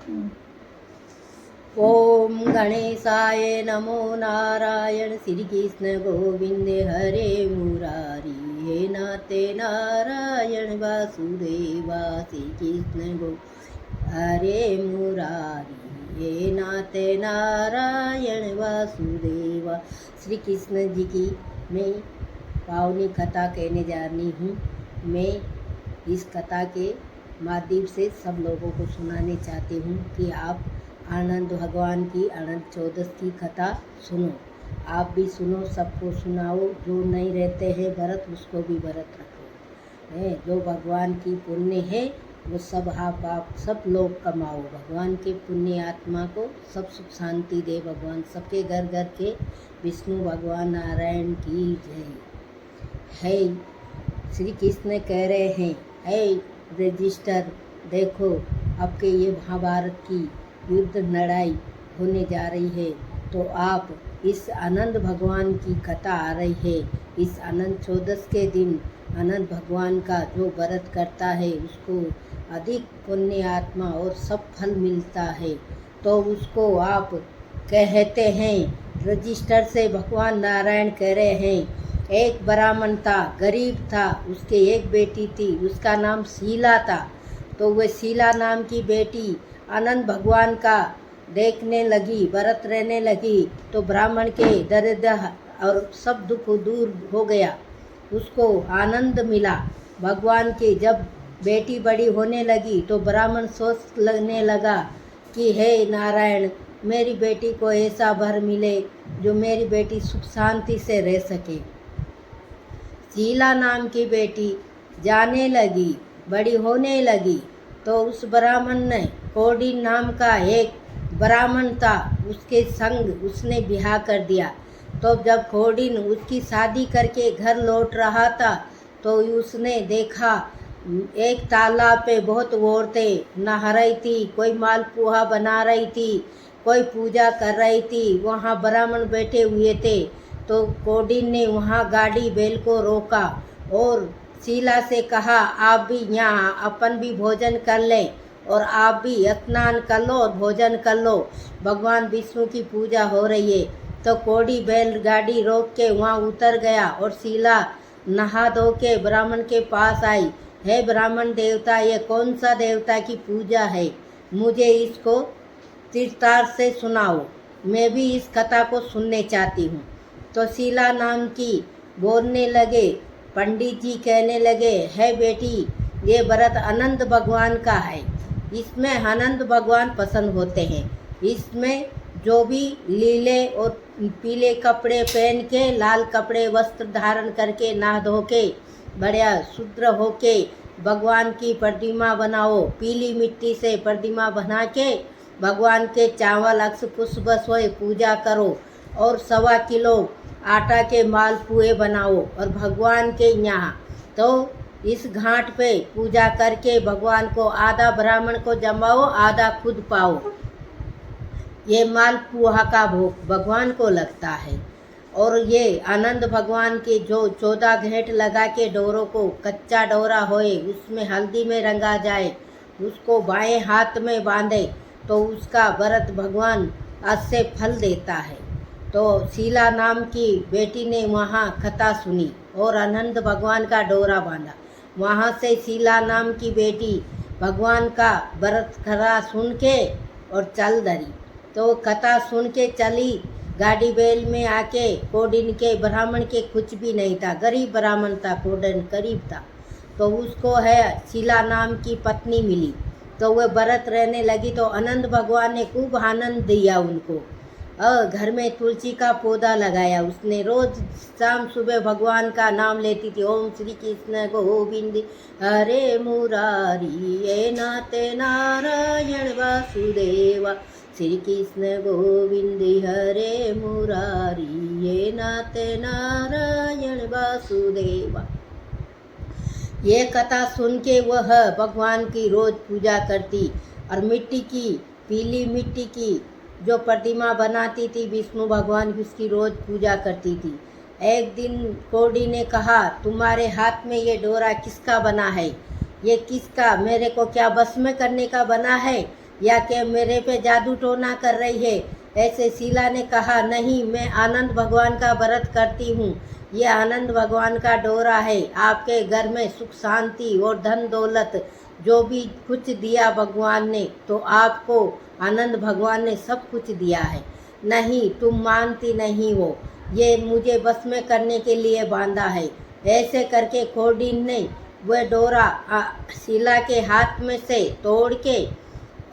ओम गणेशाय नमो नारायण श्री कृष्ण गोविंद हरे मुरारी हे नाते नारायण वासुदेवा श्री कृष्ण गो हरे मुरारी हे नाते नारायण वासुदेवा। श्री कृष्ण जी की मैं पावनी कथा कहने जा रही हूँ। मैं इस कथा के माध्यम से सब लोगों को सुनाने चाहती हूँ कि आप आनंद भगवान की अनंत चौदस की कथा सुनो। आप भी सुनो, सबको सुनाओ। जो नहीं रहते हैं व्रत उसको भी व्रत रखो है। जो भगवान की पुण्य है वो सब आप सब लोग कमाओ। भगवान के पुण्य आत्मा को सब सुख शांति दे भगवान। सबके घर घर के विष्णु भगवान नारायण की जय है। श्री कृष्ण कह रहे हैं, है रजिस्टर देखो, आपके ये महाभारत की युद्ध लड़ाई होने जा रही है, तो आप इस अनंत भगवान की कथा आ रही है। इस अनंत चौदस के दिन अनंत भगवान का जो व्रत करता है उसको अधिक पुण्य आत्मा और सब फल मिलता है। तो उसको आप कहते हैं रजिस्टर से भगवान नारायण कह रहे हैं, एक ब्राह्मण था, गरीब था, उसके एक बेटी थी, उसका नाम शीला था। तो वह शीला नाम की बेटी अनंत भगवान का देखने लगी, व्रत रहने लगी, तो ब्राह्मण के दर्द और सब दुख दूर हो गया, उसको आनंद मिला भगवान के। जब बेटी बड़ी होने लगी तो ब्राह्मण सोच लगने लगा कि हे नारायण, मेरी बेटी को ऐसा वर मिले जो मेरी बेटी सुख शांति से रह सके। शीला नाम की बेटी जाने लगी, बड़ी होने लगी, तो उस ब्राह्मण ने कोडी नाम का एक ब्राह्मण था, उसके संग उसने ब्याह कर दिया। तो जब खोडिन उसकी शादी करके घर लौट रहा था तो उसने देखा एक तालाब पे बहुत औरतें नहा रही थी, कोई मालपुआ बना रही थी, कोई पूजा कर रही थी, वहाँ ब्राह्मण बैठे हुए थे। तो कोडिन ने वहाँ गाड़ी बैल को रोका और शीला से कहा, आप भी यहाँ अपन भी भोजन कर लें और आप भी स्नान कर लो और भोजन कर लो, भगवान विष्णु की पूजा हो रही है। तो कोडी बैल गाड़ी रोक के वहाँ उतर गया और शीला नहा धो के ब्राह्मण के पास आई। हे ब्राह्मण देवता, ये कौन सा देवता की पूजा है, मुझे इसको विस्तार से सुनाओ, मैं भी इस कथा को सुनने चाहती हूँ। तो शीला नाम की बोलने लगे, पंडित जी कहने लगे, है बेटी, ये व्रत अनंत भगवान का है, इसमें अनंत भगवान पसंद होते हैं। इसमें जो भी लीले और पीले कपड़े पहन के, लाल कपड़े वस्त्र धारण करके, नहा धो के बढ़िया शुद्र होके भगवान की प्रतिमा बनाओ। पीली मिट्टी से प्रतिमा बना के भगवान के चावल अक्ष पुष्प सोए पूजा करो और 1.25 किलो आटा के मालपुए बनाओ और भगवान के यहाँ तो इस घाट पे पूजा करके भगवान को आधा ब्राह्मण को जमाओ, आधा खुद पाओ। ये मालपुआ का भोग भगवान को लगता है। और ये आनंद भगवान के जो 14 घेंट लगा के डोरों को, कच्चा डोरा होए उसमें हल्दी में रंगा जाए, उसको बाएं हाथ में बांधे तो उसका व्रत भगवान उससे फल देता है। तो शीला नाम की बेटी ने वहाँ कथा सुनी और अनंत भगवान का डोरा बांधा। वहाँ से शीला नाम की बेटी भगवान का व्रत कथा सुन के और चल धरी। तो कथा सुन के चली, गाड़ी बैल में आके कोडिन के ब्राह्मण के कुछ भी नहीं था, गरीब ब्राह्मण था, कोडिन गरीब था। तो उसको है शीला नाम की पत्नी मिली, तो वह व्रत रहने लगी। तो अनंत भगवान ने खूब आनंद दिया उनको। घर में तुलसी का पौधा लगाया उसने, रोज शाम सुबह भगवान का नाम लेती थी, ओम श्री कृष्ण गोविंद हरे मुरारी ये नाते नारायण वासुदेवा, श्री कृष्ण गोविंद हरे मुरारी ये नाते नारायण वासुदेवा। ये कथा सुन के वह भगवान की रोज पूजा करती और मिट्टी की, पीली मिट्टी की जो प्रतिमा बनाती थी विष्णु भगवान की, उसकी रोज पूजा करती थी। एक दिन कोडी ने कहा, तुम्हारे हाथ में ये डोरा किसका बना है, ये किसका, मेरे को क्या बस में करने का बना है, या कि मेरे पे जादू टोना कर रही है। ऐसे शीला ने कहा, नहीं, मैं आनंद भगवान का व्रत करती हूँ। ये आनंद भगवान का डोरा है। आपके घर में सुख शांति और धन दौलत जो भी कुछ दिया भगवान ने, तो आपको आनंद भगवान ने सब कुछ दिया है। नहीं, तुम मानती नहीं हो। ये मुझे बस में करने के लिए बांधा है। ऐसे करके कोडिन ने वह डोरा शीला के हाथ में से तोड़ के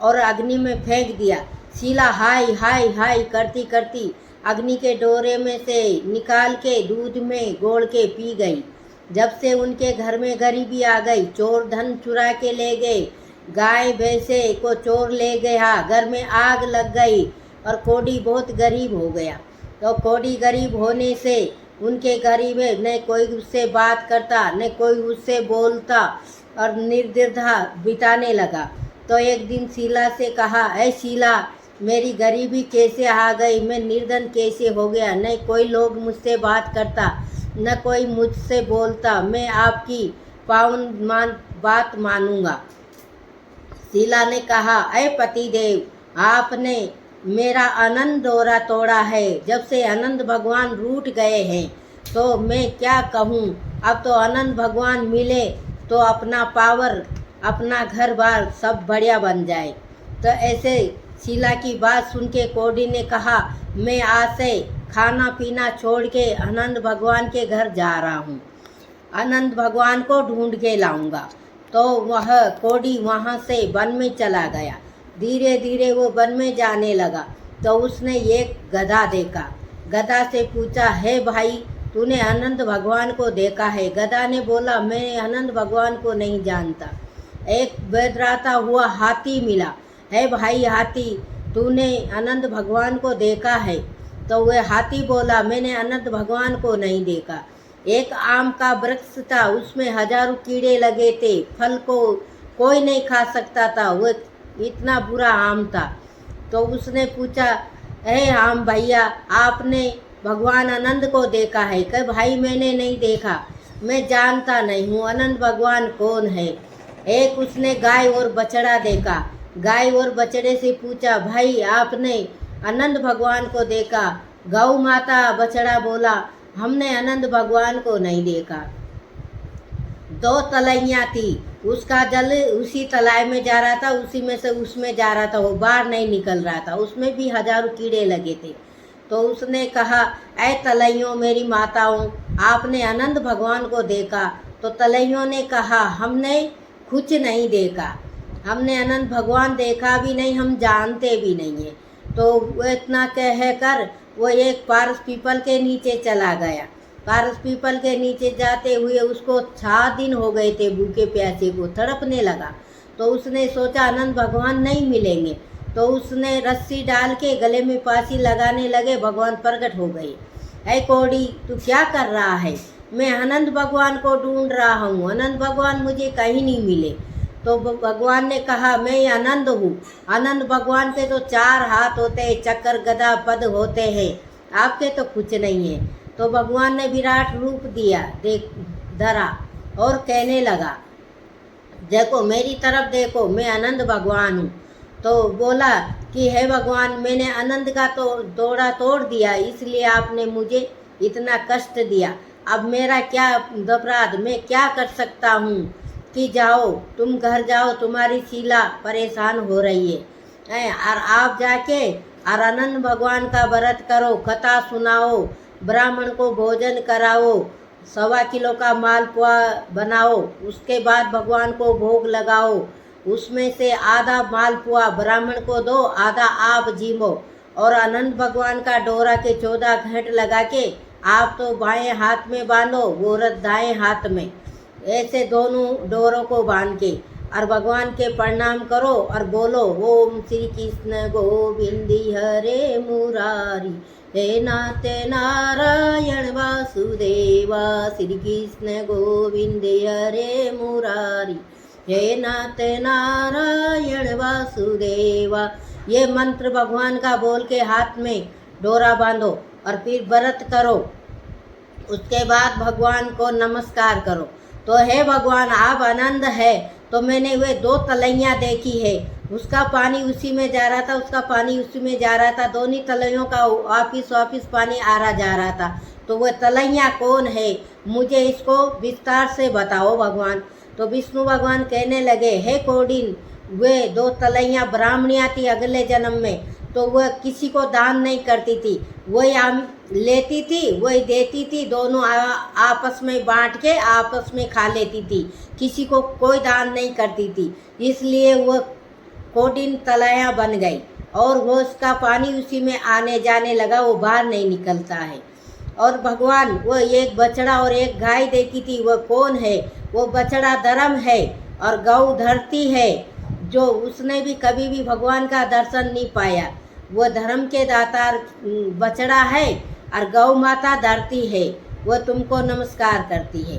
और अग्नि में फेंक दिया। शीला हाय हाय हाय करती करती अग्नि के डोरे में से निकाल के दूध में घोल के पी गई। जब से उनके घर में गरीबी आ गई, चोर धन चुरा के ले गए, गाय भैंसे को चोर ले गया, घर में आग लग गई और कोडी बहुत गरीब हो गया। तो कोडी गरीब होने से उनके गरीब में न कोई उससे बात करता, न कोई उससे बोलता और निर्द्रधा बिताने लगा। तो एक दिन शीला से कहा, ऐ शीला, मेरी गरीबी कैसे आ गई, मैं निर्धन कैसे हो गया, न कोई लोग मुझसे बात करता, न कोई मुझसे बोलता, मैं आपकी पावन बात मानूंगा। शीला ने कहा, ऐ पतिदेव, आपने मेरा आनंद डोरा तोड़ा है। जब से आनंद भगवान रूठ गए हैं तो मैं क्या कहूँ। अब तो आनंद भगवान मिले तो अपना पावर, अपना घर बार सब बढ़िया बन जाए। तो ऐसे शीला की बात सुन के कोडी ने कहा, मैं आज से खाना पीना छोड़ के आनंद भगवान के घर जा रहा हूँ, आनंद भगवान को ढूंढ के लाऊंगा। तो वह कोडी वहाँ से वन में चला गया। धीरे धीरे वो वन में जाने लगा तो उसने एक गधा देखा। गधा से पूछा, है भाई, तूने आनंद भगवान को देखा है? गधा ने बोला, मैं आनंद भगवान को नहीं जानता। एक बेदराता हुआ हाथी मिला। है भाई हाथी, तूने आनंद भगवान को देखा है? तो वह हाथी बोला, मैंने आनंद भगवान को नहीं देखा। एक आम का वृक्ष था, उसमें हजारों कीड़े लगे थे, फल को कोई नहीं खा सकता था, वह इतना बुरा आम था। तो उसने पूछा, हे आम भैया, आपने भगवान आनंद को देखा है? कि भाई मैंने नहीं देखा, मैं जानता नहीं हूँ आनंद भगवान कौन है। एक उसने गाय और बछड़ा देखा। गाय और बछड़े से पूछा, भाई आपने आनंद भगवान को देखा? गौ माता बछड़ा बोला, हमने आनंद भगवान को नहीं देखा। दो तलैया थी, उसका जल उसी तलाई में जा रहा था, उसी में से उसमें जा रहा था, वो बाहर नहीं निकल रहा था, उसमें भी हजारों कीड़े लगे थे। तो उसने कहा, ऐ तलैयों मेरी माताओं, आपने आनंद भगवान को देखा? तो तलैयों ने कहा, हमने कुछ नहीं देखा, हमने आनंद भगवान देखा भी नहीं, हम जानते भी नहीं है। तो वो इतना कह कर वो एक पारस पीपल के नीचे चला गया। पारस पीपल के नीचे जाते हुए उसको 6 दिन हो गए थे, भूखे प्यासे को तड़पने लगा। तो उसने सोचा आनंद भगवान नहीं मिलेंगे, तो उसने रस्सी डाल के गले में फांसी लगाने लगे, भगवान प्रकट हो गए। ऐ कोड़ी, तू क्या कर रहा है? मैं आनंद भगवान को ढूंढ रहा हूँ, आनंद भगवान मुझे कहीं नहीं मिले। तो भगवान ने कहा, मैं आनंद हूँ। आनंद भगवान के तो 4 हाथ होते हैं, चक्र गदा पद होते हैं, आपके तो कुछ नहीं है। तो भगवान ने विराट रूप दिया, धरा और कहने लगा, देखो मेरी तरफ देखो, मैं आनंद भगवान हूँ। तो बोला कि हे भगवान, मैंने आनंद का तो डोरा तोड़ दिया, इसलिए आपने मुझे इतना कष्ट दिया। अब मेरा क्या अपराध, मैं क्या कर सकता हूँ कि जाओ, तुम घर जाओ, तुम्हारी शीला परेशान हो रही है, और आप जाके और आनंद भगवान का व्रत करो, कथा सुनाओ, ब्राह्मण को भोजन कराओ, 1.25 किलो का मालपुआ बनाओ, उसके बाद भगवान को भोग लगाओ, उसमें से आधा मालपुआ ब्राह्मण को दो, आधा आप जीमो, और आनंद भगवान का डोरा के 14 घेंट लगा के आप तो बाएं हाथ में बांधो, वो औरत दाएं हाथ में, ऐसे दोनों डोरों को बांध के और भगवान के प्रणाम करो और बोलो, ओम श्री कृष्ण गोविंद हरे मुरारी, हे नाथ नारायण वासुदेवा, श्री कृष्ण गोविंद हरे मुरारी, हे नाथ नारायण वासुदेवा। ये मंत्र भगवान का बोल के हाथ में डोरा बांधो और फिर व्रत करो। उसके बाद भगवान को नमस्कार करो। तो हे भगवान, आप आनंद है, तो मैंने वे 2 तलैया देखी है, उसका पानी उसी में जा रहा था, उसका पानी उसी में जा रहा था, दोनों तलैयों का वापिस पानी आ रहा जा रहा था। तो वह तलैया कौन है, मुझे इसको विस्तार से बताओ भगवान। तो विष्णु भगवान कहने लगे, हे कौंडिन्य, वे 2 तलैया ब्राह्मणियाँ थी अगले जन्म में। तो वह किसी को दान नहीं करती थी, वही लेती थी वही देती थी, दोनों आपस में बांट के आपस में खा लेती थी, किसी को कोई दान नहीं करती थी। इसलिए वह कौंडिन्य तलैया बन गई और वो उसका पानी उसी में आने जाने लगा, वो बाहर नहीं निकलता है। और भगवान वो एक बछड़ा और एक गाय देखी थी, वह कौन है, वो बछड़ा धर्म है और गौ धरती है। जो उसने भी कभी भी भगवान का दर्शन नहीं पाया, वह धर्म के दातार बछड़ा है और गौ माता धरती है, वह तुमको नमस्कार करती है।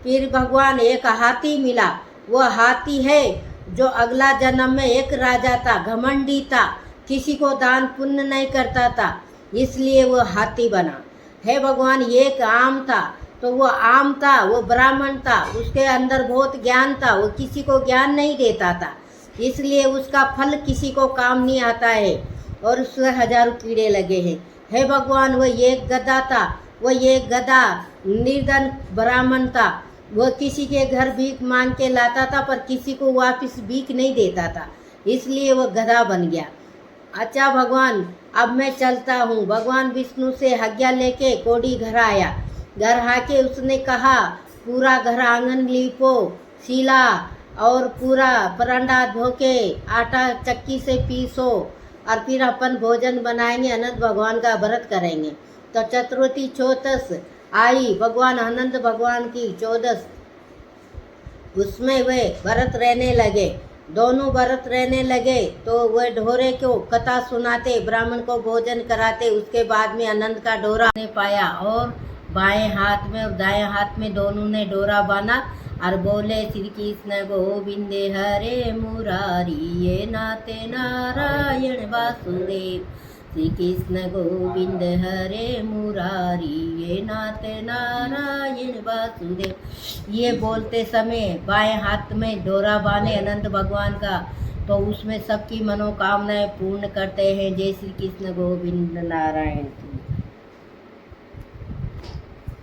फिर भगवान एक हाथी मिला, वह हाथी है जो अगला जन्म में एक राजा था, घमंडी था, किसी को दान पुण्य नहीं करता था, इसलिए वह हाथी बना। हे भगवान, एक आम था, तो वो आम था, वो ब्राह्मण था, उसके अंदर बहुत ज्ञान था, वो किसी को ज्ञान नहीं देता था, इसलिए उसका फल किसी को काम नहीं आता है और उससे हजारों कीड़े लगे हैं। हे भगवान, वह एक गधा था, वह एक गधा निर्धन ब्राह्मण था, वह किसी के घर भीख मांग के लाता था पर किसी को वापस भीख नहीं देता था, इसलिए वह गधा बन गया। अच्छा भगवान, अब मैं चलता हूँ। भगवान विष्णु से आज्ञा लेके कौड़ी घर आया। घर आके उसने कहा, पूरा घर आंगन लीपो, सीला और पूरा परांडा धो के आटा चक्की से पीसो और फिर अपन भोजन बनाएंगे, अनंत भगवान का व्रत करेंगे। तो चतुर्थी चौदस आई, भगवान अनंत भगवान की चौदस, उसमें वे व्रत रहने लगे, दोनों व्रत रहने लगे। तो वह ढोरे को कथा सुनाते, ब्राह्मण को भोजन कराते, उसके बाद में आनंद का डोरा ने पाया और बाएं हाथ में और दाएं हाथ में दोनों ने डोरा बांधा और बोले, श्री कृष्ण गोविंदे हरे मुरारी, ये नाते नारायण वासुदेव। श्री कृष्ण गोविंद हरे मुरारी, ये नाते नारायण वासुदेव। ये बोलते समय बाएं हाथ में डोरा बांधे अनंत भगवान का, तो उसमें सबकी मनोकामनाएं पूर्ण करते हैं। जय श्री कृष्ण गोविंद नारायण।